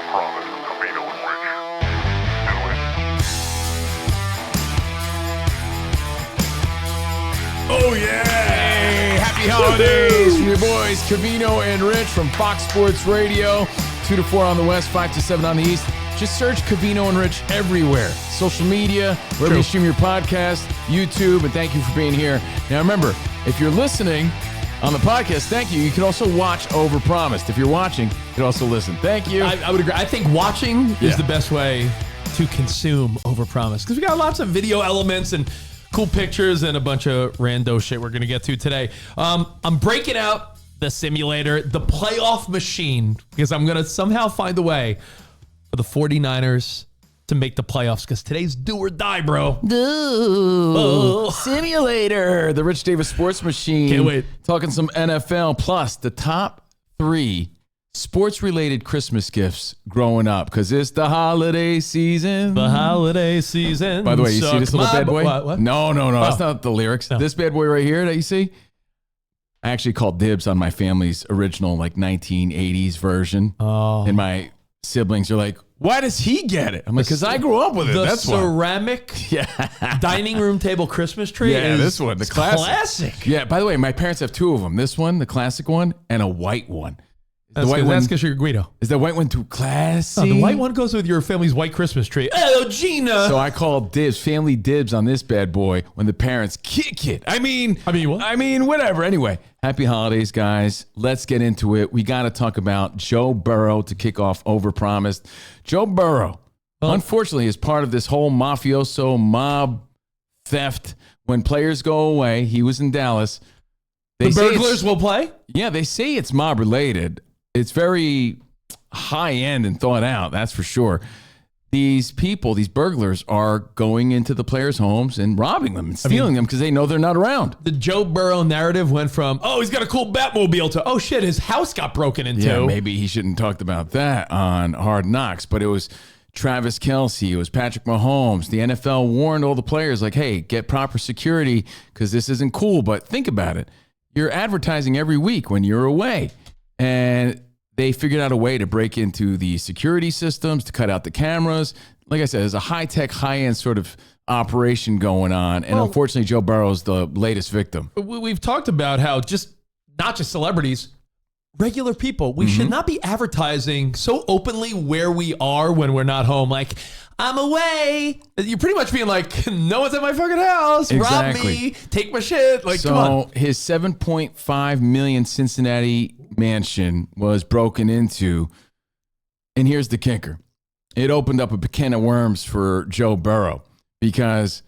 Overpromised with Covino and Rich. Do it. Oh, yeah. Hey, happy holidays from your boys, Covino and Rich from Fox Sports Radio. 2 to 4 on the West, 5 to 7 on the East. Just search Covino and Rich everywhere. Social media, wherever you stream your podcast, YouTube, and thank you for being here. Now, remember, if you're listening on the podcast, thank you. You can also watch Overpromised. If you're watching, you can also listen. Thank you. I would agree. I think watching is the best way to consume Overpromised because we got lots of video elements and cool pictures and a bunch of rando shit we're going to get to today. I'm breaking out the simulator, the playoff machine, because I'm going to somehow find a way for the 49ers to make the playoffs because today's do or die, bro. Simulator, the Rich Davis Sports Machine. Can't wait. Talking some NFL, plus the top 3 sports-related Christmas gifts growing up because it's the holiday season. The holiday season. By the way, you see this little bad boy? What? No. That's not the lyrics. No. This bad boy right here that you see, I actually called dibs on my family's original 1980s version. Oh. And my siblings are like, why does he get it? I'm like, because I grew up with it. The That's why. ceramic dining room table Christmas tree is this one, the classic. Yeah, by the way, my parents have 2 of them. This one, the classic one, and a white one. That's because you're Guido. Is the white one too classy? No, the white one goes with your family's white Christmas tree. Oh, Gina. So I called dibs, family dibs on this bad boy when the parents kick it. I mean what? Whatever. Anyway, happy holidays, guys. Let's get into it. We got to talk about Joe Burrow to kick off Overpromised. Joe Burrow, unfortunately, is part of this whole mafioso mob theft. When players go away, he was in Dallas. The burglars will play? Yeah, they say it's mob related. It's very high end and thought out, that's for sure. These people, these burglars, are going into the players' homes and robbing them and stealing them because they know they're not around. The Joe Burrow narrative went from, he's got a cool Batmobile to, shit, his house got broken into. Yeah, maybe he shouldn't have talked about that on Hard Knocks, but it was Travis Kelce, it was Patrick Mahomes. The NFL warned all the players, like, hey, get proper security because this isn't cool. But think about it. You're advertising every week when you're away. And they figured out a way to break into the security systems, to cut out the cameras. Like I said, there's a high-tech, high-end sort of operation going on. And unfortunately, Joe Burrow's the latest victim. We've talked about how not just celebrities, regular people, we should not be advertising so openly where we are when we're not home. Like, I'm away. You're pretty much being like, no one's at my fucking house. Exactly. Rob me. Take my shit. Like, so come on. His $7.5 million Cincinnati mansion was broken into. And here's the kicker. It opened up a can of worms for Joe Burrow because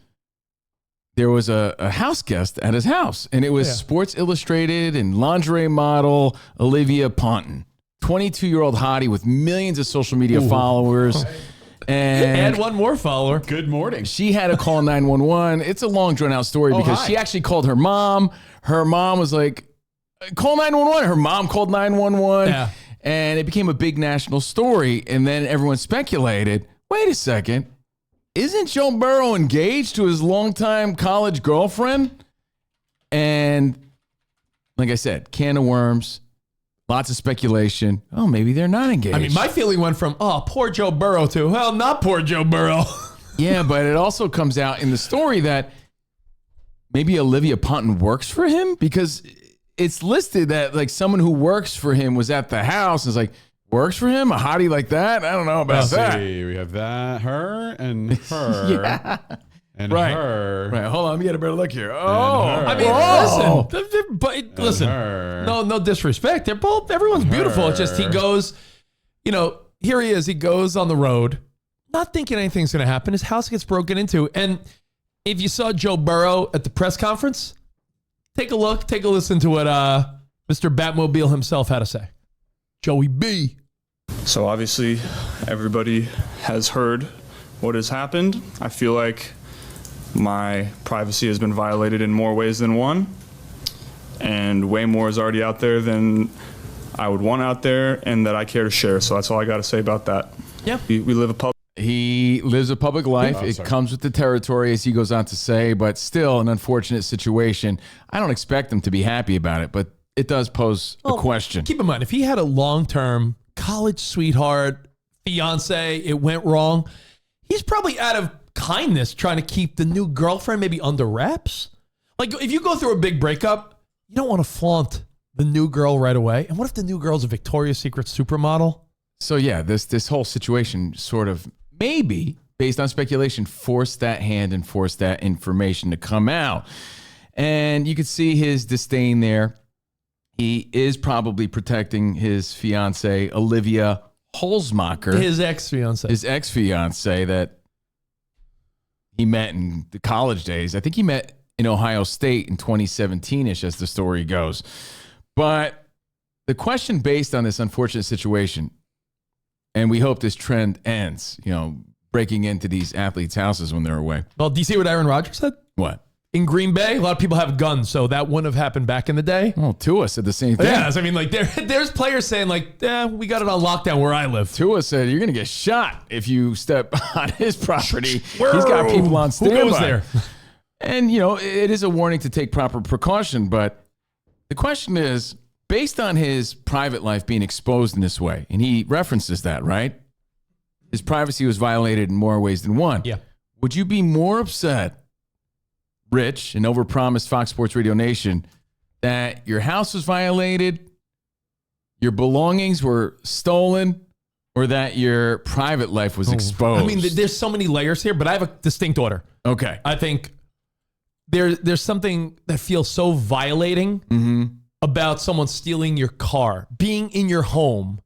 there was a house guest at his house. And it was Sports Illustrated and lingerie model Olivia Ponton. 22-year-old hottie with millions of social media followers. And one more follower. Good morning. She had to call 911. It's a long, drawn-out story because she actually called her mom. Her mom was like, call 911. Her mom called 911. Yeah. And it became a big national story. And then everyone speculated, wait a second, isn't Joe Burrow engaged to his longtime college girlfriend? And like I said, can of worms. Lots of speculation. Oh, maybe they're not engaged. I mean, my feeling went from, poor Joe Burrow to, well, not poor Joe Burrow. Yeah, but it also comes out in the story that maybe Olivia Ponton works for him because it's listed that like someone who works for him was at the house and is like, works for him? A hottie like that? I don't know about that. See, we have that, her, and her. And her. Right, hold on, let me get a better look here. I mean, listen, no disrespect. They're both, everyone's beautiful. It's just he goes, here he is. He goes on the road, not thinking anything's going to happen. His house gets broken into. And if you saw Joe Burrow at the press conference, take a listen to what Mr. Batmobile himself had to say. Joey B. So obviously, everybody has heard what has happened. I feel like my privacy has been violated in more ways than one, and way more is already out there than I would want out there and that I care to share. So that's all I got to say about that. Yeah. We live a public. He lives a public life. Oh, it comes with the territory, as he goes on to say, but still an unfortunate situation. I don't expect him to be happy about it, but it does pose a question. Keep in mind, if he had a long-term college sweetheart, fiance, it went wrong. He's probably out of kindness trying to keep the new girlfriend maybe under wraps. Like if you go through a big breakup, you don't want to flaunt the new girl right away. And what if the new girl's a Victoria's Secret supermodel? So yeah, this whole situation sort of maybe, based on speculation, forced that hand and forced that information to come out. And you could see his disdain there. He is probably protecting his fiance, Olivia Holzmacher. His ex-fiance. His ex-fiance that he met in the college days. I think he met in Ohio State in 2017-ish, as the story goes. But the question based on this unfortunate situation, and we hope this trend ends, breaking into these athletes' houses when they're away. Well, do you see what Aaron Rodgers said? What? In Green Bay, a lot of people have guns, so that wouldn't have happened back in the day. Well, Tua said the same thing. Yeah, I mean, like there's players saying like, we got it on lockdown where I live. Tua said you're going to get shot if you step on his property. He's got people on standby. Who goes there? And, it is a warning to take proper precaution, but the question is, based on his private life being exposed in this way, and he references that, right? His privacy was violated in more ways than one. Yeah. Would you be more upset, Rich, and Overpromised Fox Sports Radio Nation, that your house was violated, your belongings were stolen, or that your private life was exposed? I mean, there's so many layers here, but I have a distinct order. Okay. I think there's something that feels so violating about someone stealing your car, being in your home.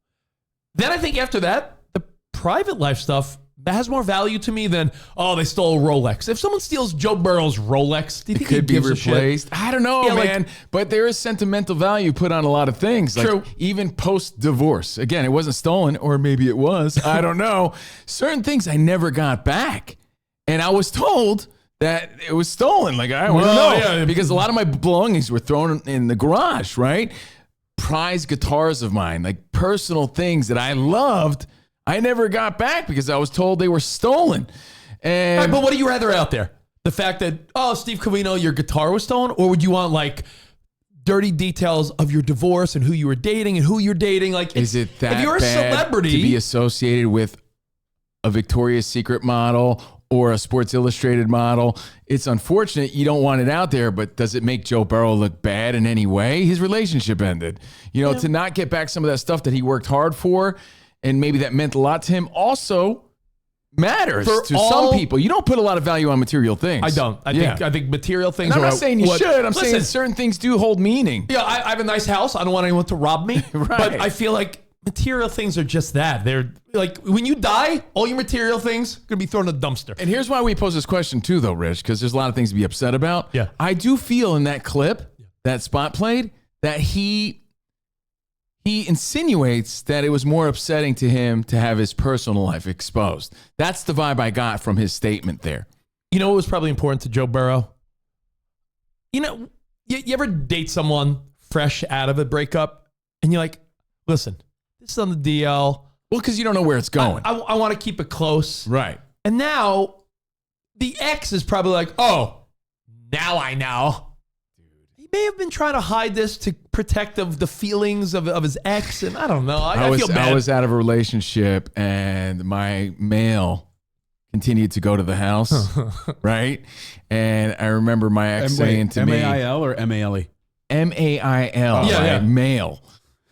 Then I think after that, the private life stuff, that has more value to me than, they stole a Rolex. If someone steals Joe Burrow's Rolex, do you think could he be gives replaced? A shit? I don't know, man. But there is sentimental value put on a lot of things. Like True. Even post-divorce. Again, it wasn't stolen, or maybe it was. I don't know. Certain things I never got back. And I was told that it was stolen. Like, I don't know. Yeah. Because a lot of my belongings were thrown in the garage, right? Prized guitars of mine, like personal things that I loved, I never got back because I was told they were stolen. And All right, but what do you rather out there? The fact that, Steve Covino, your guitar was stolen? Or would you want like dirty details of your divorce and who you were dating and who you're dating? Like, is it that if you're a bad celebrity to be associated with a Victoria's Secret model or a Sports Illustrated model? It's unfortunate you don't want it out there, but does it make Joe Burrow look bad in any way? His relationship ended. To not get back some of that stuff that he worked hard for, and maybe that meant a lot to him, also matters to some people. You don't put a lot of value on material things. I don't. I think material things. And I'm not saying you should. I'm Listen, saying certain things do hold meaning. Yeah, I have a nice house. I don't want anyone to rob me. Right. But I feel like material things are just that. They're like, when you die, all your material things are going to be thrown in a dumpster. And here's why we pose this question too, though, Rich, because there's a lot of things to be upset about. Yeah. I do feel in that clip, that spot played, that he insinuates that it was more upsetting to him to have his personal life exposed. That's the vibe I got from his statement there. You know what was probably important to Joe Burrow? You ever date someone fresh out of a breakup and you're like, listen, this is on the DL. Well, because you don't know where it's going. I want to keep it close. Right. And now the ex is probably like, now I know. He may have been trying to hide this to protect the feelings of his ex, and I don't know. I feel bad. I was out of a relationship, and my mail continued to go to the house, right? And I remember my ex saying to me, M-A-I-L or M-A-L-E? M-A-I-L, Yeah. mail.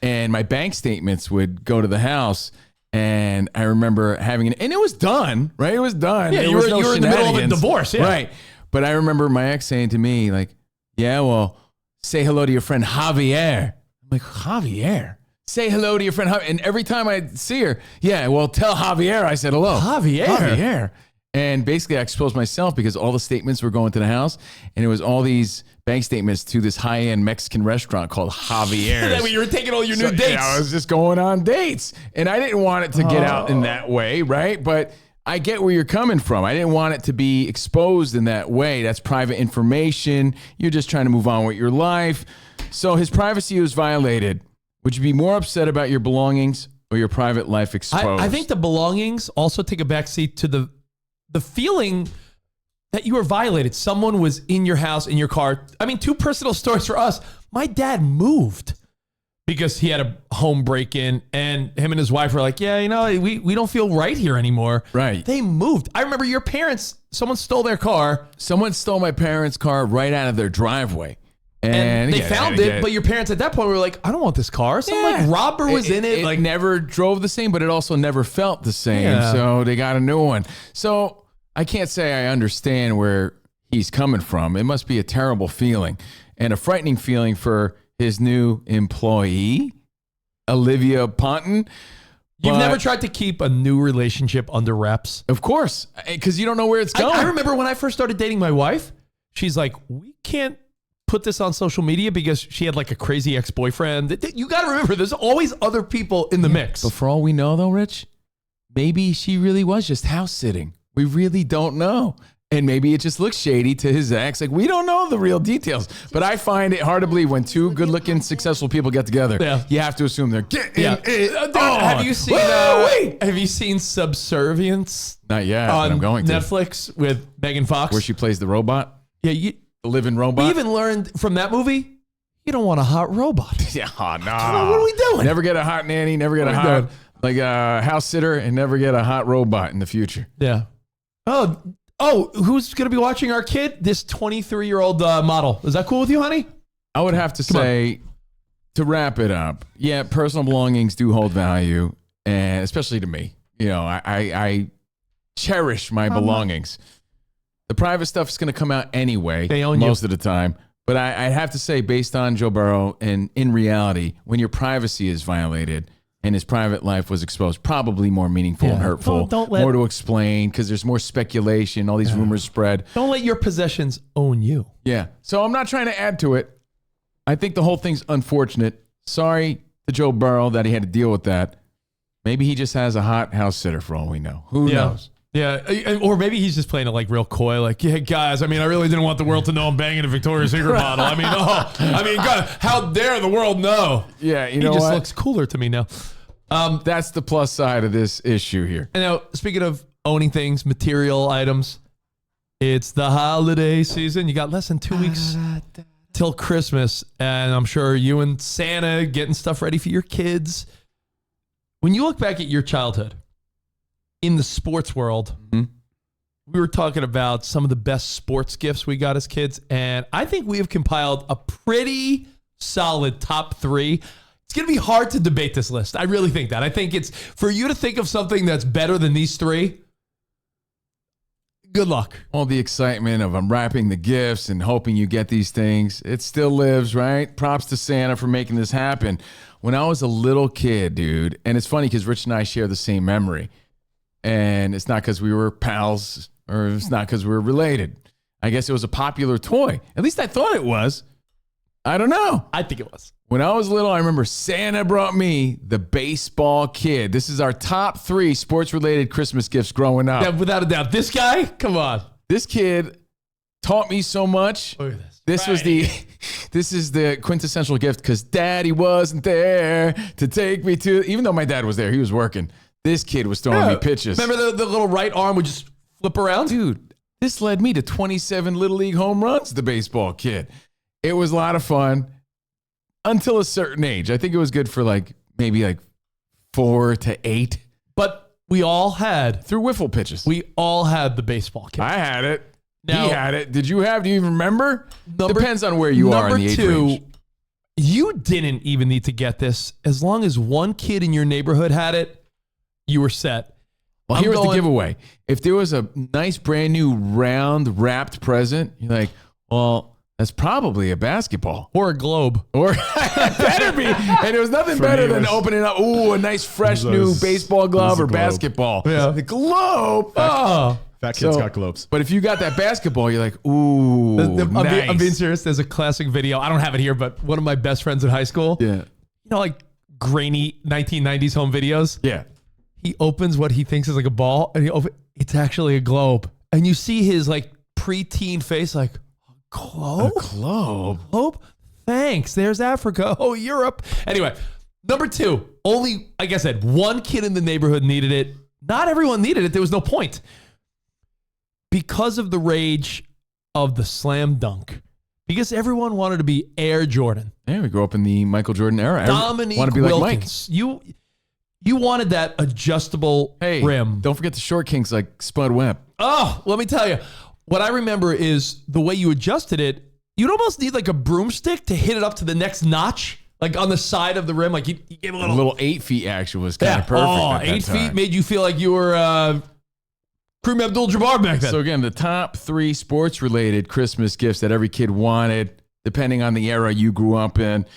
And my bank statements would go to the house, and I remember having and it was done, right? It was done. Yeah, There you was were no in the middle of a shenanigans. divorce, yeah. Right. But I remember my ex saying to me, like, yeah, well, say hello to your friend Javier. I'm like, Javier? Say hello to your friend Javier. And every time I see her, yeah, well, tell Javier I said hello. Javier. And basically, I exposed myself because all the statements were going to the house, and it was all these bank statements to this high-end Mexican restaurant called Javier's. That way you were taking all your new dates. Yeah, I was just going on dates. And I didn't want it to get out in that way, right? But I get where you're coming from. I didn't want it to be exposed in that way. That's private information. You're just trying to move on with your life. So his privacy was violated. Would you be more upset about your belongings or your private life exposed? I think the belongings also take a backseat to the feeling that you were violated. Someone was in your house, in your car. I mean, two personal stories for us. My dad moved because he had a home break-in, and him and his wife were like, yeah, you know, we don't feel right here anymore. Right. They moved. I remember your parents, someone stole their car. Someone stole my parents' car right out of their driveway. And they found it, but your parents at that point were like, I don't want this car. Some like robber was in it. It Like never drove the same, but it also never felt the same. Yeah. So they got a new one. So I can't say I understand where he's coming from. It must be a terrible feeling and a frightening feeling for his new employee, Olivia Ponton. You've never tried to keep a new relationship under wraps? Of course, because you don't know where it's going. I remember when I first started dating my wife, she's like, we can't put this on social media because she had like a crazy ex-boyfriend. You got to remember, there's always other people in the mix. But for all we know, though, Rich, maybe she really was just house sitting. We really don't know. And maybe it just looks shady to his ex. Like, we don't know the real details. But I find it hard to believe when two good-looking, successful people get together, you have to assume they're getting it on. Have you seen? Have you seen Subservience? Not yet. On but I'm going to Netflix with Megan Fox, where she plays the robot. Yeah, The living robot. we even learned from that movie. You don't want a hot robot. Yeah, no. What are we doing? Never get a hot nanny. Never get a hot house sitter, and never get a hot robot in the future. Yeah. Oh, who's going to be watching our kid? This 23-year-old model. Is that cool with you, honey? I would have to say, to wrap it up, yeah, personal belongings do hold value, and especially to me. You know, I cherish my belongings. The private stuff is going to come out anyway, They own most you. of the time. But I have to say, based on Joe Burrow, and in reality, when your privacy is violated and his private life was exposed, probably more meaningful and hurtful, more to explain because there's more speculation, all these rumors spread. Don't let your possessions own you. Yeah. So I'm not trying to add to it. I think the whole thing's unfortunate. Sorry to Joe Burrow that he had to deal with that. Maybe he just has a hot house sitter for all we know. Who knows? Yeah, or maybe he's just playing it like real coy, like, yeah, guys, I mean, I really didn't want the world to know I'm banging a Victoria's Secret model. I mean, God, how dare the world know? Yeah, he just looks cooler to me now. That's the plus side of this issue here. And now, speaking of owning things, material items, it's the holiday season. You got less than 2 weeks till Christmas, and I'm sure you and Santa getting stuff ready for your kids. When you look back at your childhood, in the sports world, we were talking about some of the best sports gifts we got as kids, and I think we have compiled a pretty solid top 3. It's going to be hard to debate this list. I really think that. I think it's for you to think of something that's better than these 3. Good luck. All the excitement of unwrapping the gifts and hoping you get these things, it still lives, right? Props to Santa for making this happen. When I was a little kid, dude, and it's funny because Rich and I share the same memory. And it's not because we were pals or it's not because we were related. I guess it was a popular toy. At least I thought it was. I don't know. I think it was. When I was little, I remember Santa brought me the baseball kid. This is our top 3 sports-related Christmas gifts growing up. Yeah, without a doubt. This guy? Come on. This kid taught me so much. Look at this. This is the quintessential gift because Daddy wasn't there to take me to, even though my dad was there, he was working. This kid was throwing me pitches. Remember the little right arm would just flip around? Dude, this led me to 27 Little League home runs, the baseball kid. It was a lot of fun until a certain age. I think it was good for maybe 4 to 8. But we all had. Through wiffle pitches. We all had the baseball kid. I had it. Now, he had it. Did you have? Do you even remember? Depends on where you are in the age range. You didn't even need to get this. As long as one kid in your neighborhood had it, you were set. Well, here's the giveaway. If there was a nice brand new round wrapped present, you're like, well, that's probably a basketball. Or a globe. Or it better be. And there was nothing better than opening up, a nice fresh new baseball glove or basketball. Yeah. The globe. Fat kids got globes. But if you got that basketball, you're like, ooh, nice. I'm being serious. There's a classic video. I don't have it here, but one of my best friends in high school. Yeah. You know, like grainy 1990s home videos? Yeah. He opens what he thinks is like a ball, and it's actually a globe. And you see his preteen face like, a globe? A globe? Globe? Thanks. There's Africa. Oh, Europe. Anyway, number 2, only, like I said, one kid in the neighborhood needed it. Not everyone needed it. There was no point. Because of the rage of the slam dunk, Because everyone wanted to be Air Jordan. Yeah, we grew up in the Michael Jordan era. Dominique want to be Wilkins. like Mike. You wanted that adjustable rim. Don't forget the short kings like Spud Webb. Oh, let me tell you. What I remember is the way you adjusted it, you'd almost need like a broomstick to hit it up to the next notch, like on the side of the rim. Like you gave a little 8 feet action was kind of perfect. Oh, at that 8 time. feet made you feel like you were Kareem Abdul-Jabbar back then. So again, the top 3 sports-related Christmas gifts that every kid wanted, depending on the era you grew up in.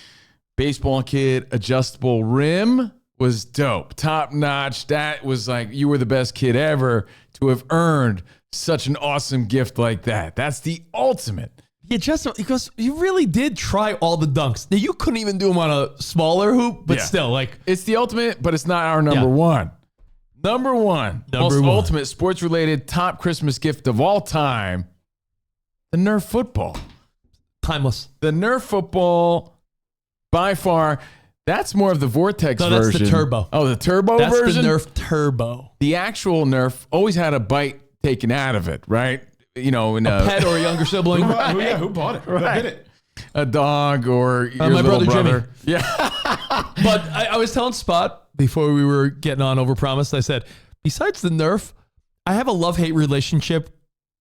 Baseball kid, adjustable rim was dope. Top notch. That was like, you were the best kid ever to have earned such an awesome gift like that. That's the ultimate. Yeah, just because you really did try all the dunks. Now, you couldn't even do them on a smaller hoop, but still, like. It's the ultimate, but it's not our number one. Number one, ultimate sports-related top Christmas gift of all time, the Nerf football. Timeless. The Nerf football, by far, that's more of the Vortex version. No, that's the Turbo. Oh, the Turbo version? That's the Nerf Turbo. The actual Nerf always had a bite taken out of it, right? You know, in a pet or a younger sibling. Who bought it? Who did it? A dog or your my little brother Jimmy. Yeah. But I was telling Spot before we were getting on Overpromised, I said, besides the Nerf, I have a love-hate relationship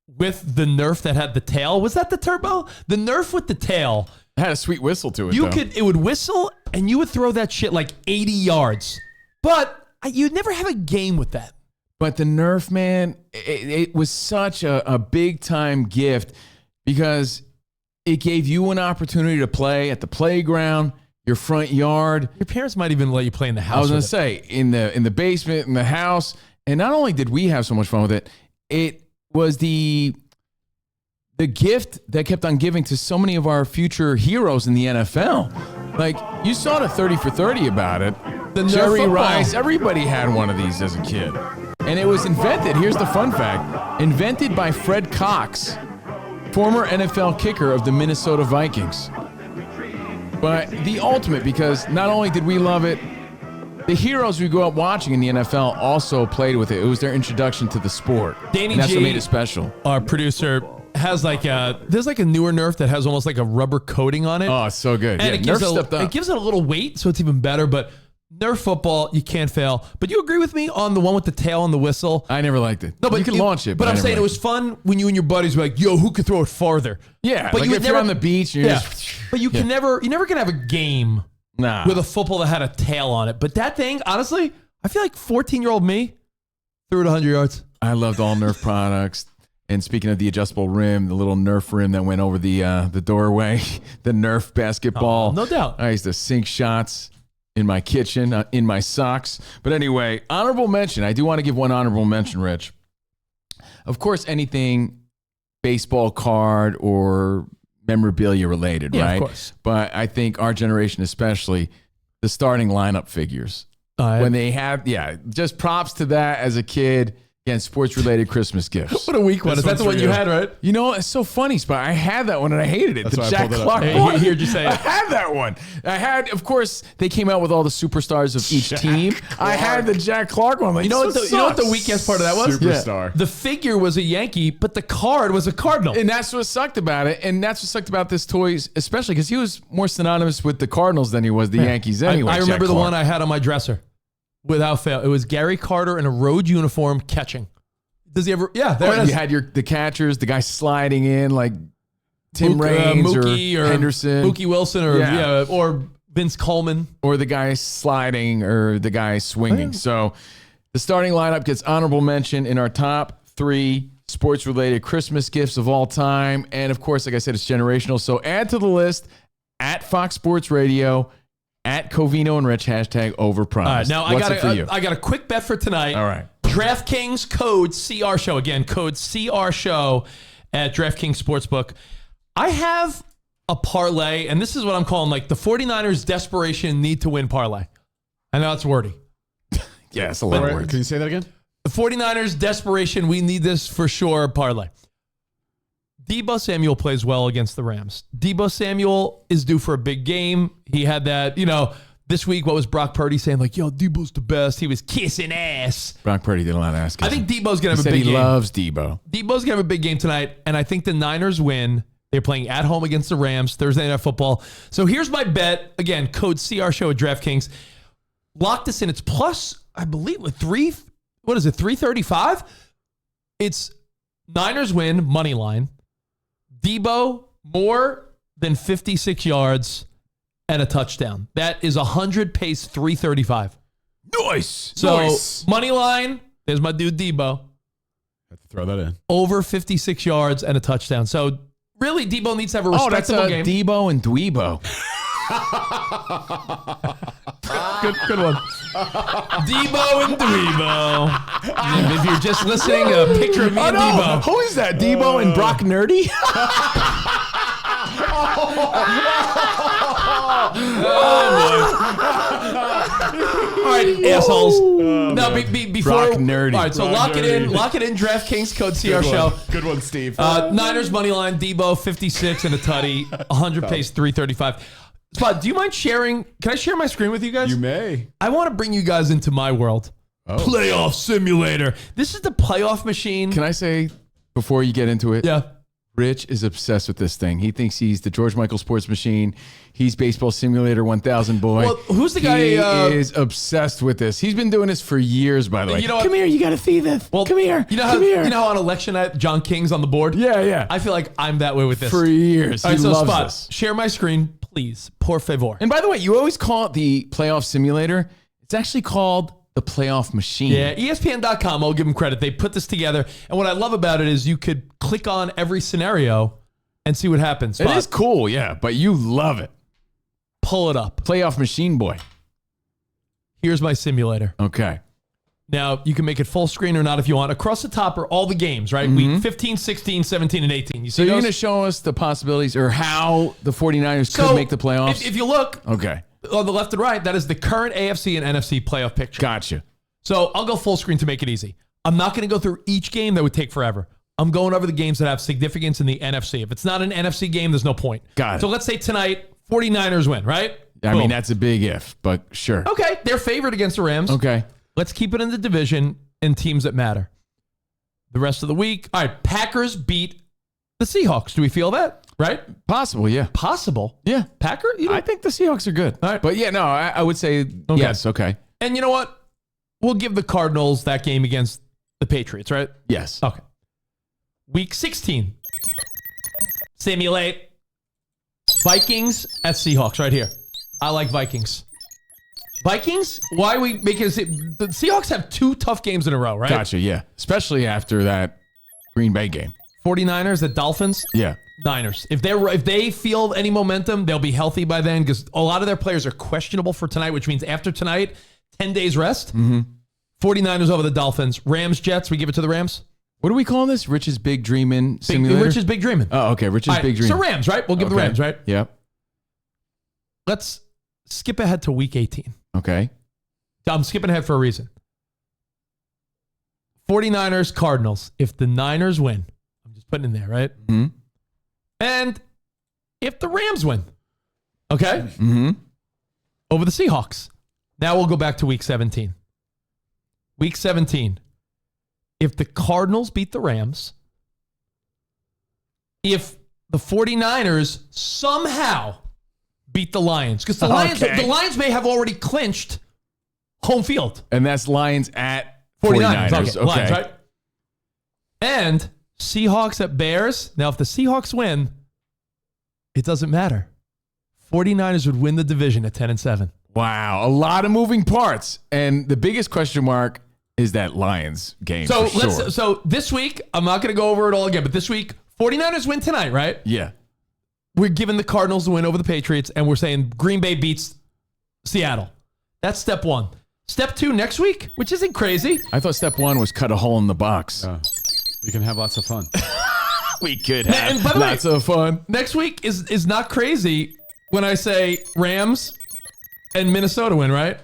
with the Nerf that had the tail. Was that the Turbo? The Nerf with the tail. It had a sweet whistle to it, It would whistle, and you would throw that shit like 80 yards. But you'd never have a game with that. But the Nerf, man, it was such a big-time gift because it gave you an opportunity to play at the playground, your front yard. Your parents might even let you play in the house. I was going to say, in the basement, in the house. And not only did we have so much fun with it, it was the gift that kept on giving to so many of our future heroes in the NFL. Like, you saw the 30 for 30 about it. The Jerry Nerf Rice, everybody had one of these as a kid. And it was invented, here's the fun fact, invented by Fred Cox, former NFL kicker of the Minnesota Vikings. But the ultimate, because not only did we love it, the heroes we grew up watching in the NFL also played with it. It was their introduction to the sport. Danny and that's G, what made it special. Our producer, has like there's like a newer Nerf that has almost like a rubber coating on it. Oh, it's so good. And yeah, it gives it a little weight, so it's even better. But Nerf football, you can't fail. But you agree with me on the one with the tail and the whistle? I never liked it. No, but you can launch it. But I'm saying it was fun when you and your buddies were like, "Yo, who could throw it farther?" Yeah, but like if you're on the beach, you're just. But you're never gonna have a game with a football that had a tail on it. But that thing, honestly, I feel like 14-year-old me threw it 100 yards. I loved all Nerf products. And speaking of the adjustable rim, the little Nerf rim that went over the doorway, the Nerf basketball. No doubt. I used to sink shots in my kitchen, in my socks. But anyway, honorable mention. I do want to give one honorable mention, Rich. Of course, anything baseball card or memorabilia related, right? Of course. But I think our generation especially, the starting lineup figures. When they have, just props to that as a kid. Again, sports-related Christmas gifts. What a weak one. Is that the one you had, right? You know, it's so funny, Spot. I had that one and I hated it. That's the why I Jack pulled it up. Clark Hey, one. heard you say it. I had that one. I had, of course, they came out with all the superstars of each team. I had the Jack Clark one. Like, You know what the weakest part of that was? Superstar. The figure was a Yankee, but the card was a Cardinal. And that's what sucked about it. And that's what sucked about this toy, especially because he was more synonymous with the Cardinals than he was the Yankees anyway. I remember Jack the Clark. one I had on my dresser. Without fail. It was Gary Carter in a road uniform catching. Does he ever? Yeah, there it is. You had the catchers, the guy sliding in like Tim Raines Mookie or Henderson. Mookie Wilson or Vince Coleman. Or the guy sliding or the guy swinging. So the starting lineup gets honorable mention in our top 3 sports-related Christmas gifts of all time. And, of course, like I said, it's generational. So add to the list at Fox Sports Radio, at Covino and Rich, hashtag Overpromised. All right, now What's I got a quick bet for tonight. All right. DraftKings code CRSHOW. Again, code CRSHOW at DraftKings Sportsbook. I have a parlay, and this is what I'm calling like the 49ers desperation need to win parlay. I know it's wordy. Yeah, it's a lot of words. Can you say that again? The 49ers desperation, we need this for sure parlay. Deebo Samuel plays well against the Rams. Deebo Samuel is due for a big game. He had that, this week, what was Brock Purdy saying? Like, yo, Debo's the best. He was kissing ass. Brock Purdy did a lot of ass I kissing. think Debo's going to have a He big said he game. loves Debo. Debo's going to have a big game tonight, and I think the Niners win They're playing at home against the Rams Thursday Night Football. So here's my bet. Again, code CRSHOW at DraftKings. Lock this in. It's plus, I believe, with 335? It's Niners win, money line. Debo, more than 56 yards and a touchdown. That is 100 pace 335. Nice. So money line, there's my dude Debo. Have to throw that in. Over 56 yards and a touchdown. So really, Debo needs to have a respectable game. Debo and Dweebo. Good one. Debo and Dweebo. If you're just listening, a picture of me and Debo. Who is that? Debo and Brock Nerdy? All right, assholes. No, before Brock Nerdy. All right, so Brock lock it in. Nerdy. Lock it in. DraftKings code CRSHOW. Good one, Steve. Niners money line. Debo 56 and a tutty. 100 pace 335. Spot, do you mind sharing? Can I share my screen with you guys? You may. I want to bring you guys into my world. Oh. Playoff simulator. This is the playoff machine. Can I say, before you get into it? Yeah. Rich is obsessed with this thing. He thinks he's the George Michael sports machine. He's Baseball Simulator 1000 boy. Well, who's the guy? He is obsessed with this. He's been doing this for years, by the way. You know what? Come here, you got to see this. Well, come here. You know how, come here. You know how on election night, John King's on the board? Yeah. I feel like I'm that way with this. For years. All right, He so loves Spot, this. share my screen, please. Por favor. And by the way, you always call it the playoff simulator. It's actually called the playoff machine. Yeah, ESPN.com, I'll give them credit. They put this together. And what I love about it is you could click on every scenario and see what happens. It is cool, yeah, but you love it. Pull it up. Playoff machine boy. Here's my simulator. Okay. Now, you can make it full screen or not if you want. Across the top are all the games, right? Week 15, 16, 17, and 18. You see So you're those? going to show us the possibilities or how the 49ers could make the playoffs? If you look Okay. on the left and right, that is the current AFC and NFC playoff picture. Gotcha. So I'll go full screen to make it easy. I'm not going to go through each game. That would take forever. I'm going over the games that have significance in the NFC. If it's not an NFC game, there's no point. Got it. So let's say tonight, 49ers win, right? I Boom. mean, that's a big if, but sure. Okay, they're favored against the Rams. Okay. Let's keep it in the division and teams that matter. The rest of the week, all right, Packers beat the Seahawks. Do we feel that? Right? Possible, yeah. Possible. Yeah. Packer? I think the Seahawks are good. All right. But yeah, no, I would say yes. Okay. And you know what? We'll give the Cardinals that game against the Patriots, right? Yes. Okay. Week 16. Simulate. Vikings at Seahawks right here. I like Vikings. Vikings? Why are we making the Seahawks have 2 tough games in a row, right? Gotcha, yeah. Especially after that Green Bay game. 49ers at Dolphins. Yeah. Niners. If they feel any momentum, they'll be healthy by then because a lot of their players are questionable for tonight, which means after tonight, 10 days rest. 49ers over the Dolphins. Rams, Jets. We give it to the Rams. What do we call this? Rich's Big Dreamin' Simulator? Rich's Big Dreamin'. Oh, okay. Rich's All right, Big Dreamin'. So Rams, right? We'll give the Rams, right? Yep. Let's skip ahead to week 18. Okay. I'm skipping ahead for a reason. 49ers, Cardinals. If the Niners win, I'm just putting in there, right? Mm-hmm. And if the Rams win, okay? Mm-hmm. Over the Seahawks. Now we'll go back to week 17. Week 17. If the Cardinals beat the Rams, if the 49ers somehow beat the Lions, because the Lions may have already clinched home field. And that's Lions at 49ers. Okay. Lions, right? And Seahawks at Bears. Now, if the Seahawks win, it doesn't matter. 49ers would win the division at 10-7. Wow. A lot of moving parts. And the biggest question mark is that Lions game. So for sure. So this week, I'm not going to go over it all again, but this week, 49ers win tonight, right? Yeah. We're giving the Cardinals the win over the Patriots, and we're saying Green Bay beats Seattle. That's step 1. Step 2 next week, which isn't crazy. I thought step 1 was cut a hole in the box. We can have lots of fun. We could And have by the way, lots of fun. Next week is not crazy when I say Rams and Minnesota win, right?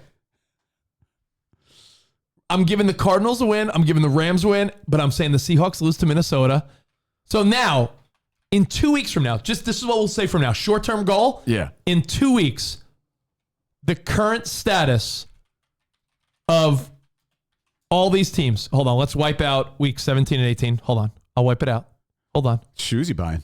I'm giving the Cardinals a win. I'm giving the Rams a win, but I'm saying the Seahawks lose to Minnesota. So now, in 2 weeks from now, this is what we'll say from now. Short-term goal. Yeah. In 2 weeks, the current status of all these teams. Hold on. Let's wipe out week 17 and 18. Hold on. I'll wipe it out. Hold on. Shoes you buying?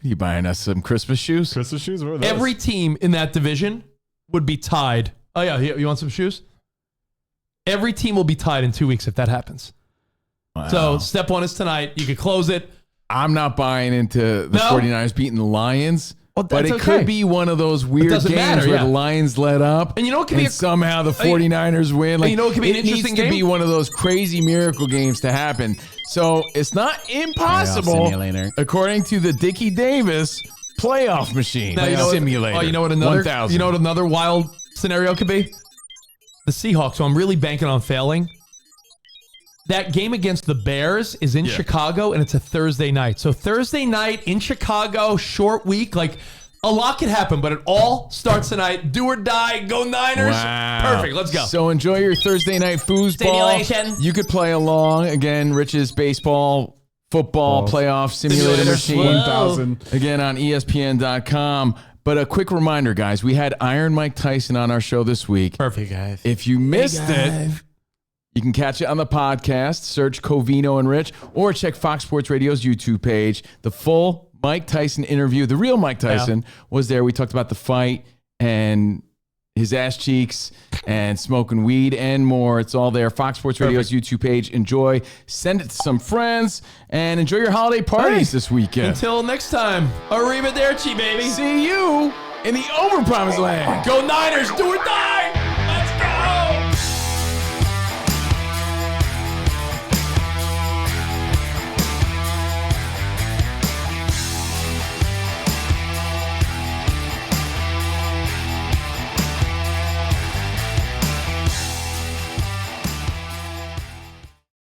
You buying us some Christmas shoes? Christmas shoes? What are those? Every team in that division would be tied. Oh, yeah. You want some shoes? Every team will be tied in 2 weeks if that happens. Wow. So step one is tonight. You could close it. I'm not buying into the 49ers beating the Lions. Well, but it that's could okay. be one of those weird games where the Lions let up And you know what could be somehow the 49ers win. Like, you know what could be an interesting needs to game? be one of those crazy miracle games to happen. So it's not impossible, simulator. according to the Dickie Davis playoff machine Now, you know what- simulator. Oh, you know what another 1,000. You know what another wild scenario could be? The Seahawks. So I'm really banking on failing. That game against the Bears is in Chicago, and it's a Thursday night. So Thursday night in Chicago, short week, like a lot could happen, but it all starts tonight. Do or die. Go Niners. Wow. Perfect. Let's go. So enjoy your Thursday night foosball. Stimulation. You could play along. Again, Rich's baseball, football, playoff simulator machine. 1,000. Again, on ESPN.com. But a quick reminder, guys, we had Iron Mike Tyson on our show this week. Perfect. guys. If you missed it, you can catch it on the podcast. Search Covino and Rich, or check Fox Sports Radio's YouTube page. The full Mike Tyson interview, the real Mike Tyson, was there. We talked about the fight and his ass cheeks and smoking weed and more. It's all there. Fox Sports Radio's YouTube page. Enjoy. Send it to some friends and enjoy your holiday parties this weekend. Until next time, arrivederci, baby. See you in the Overpromised land. Go Niners. Do or die.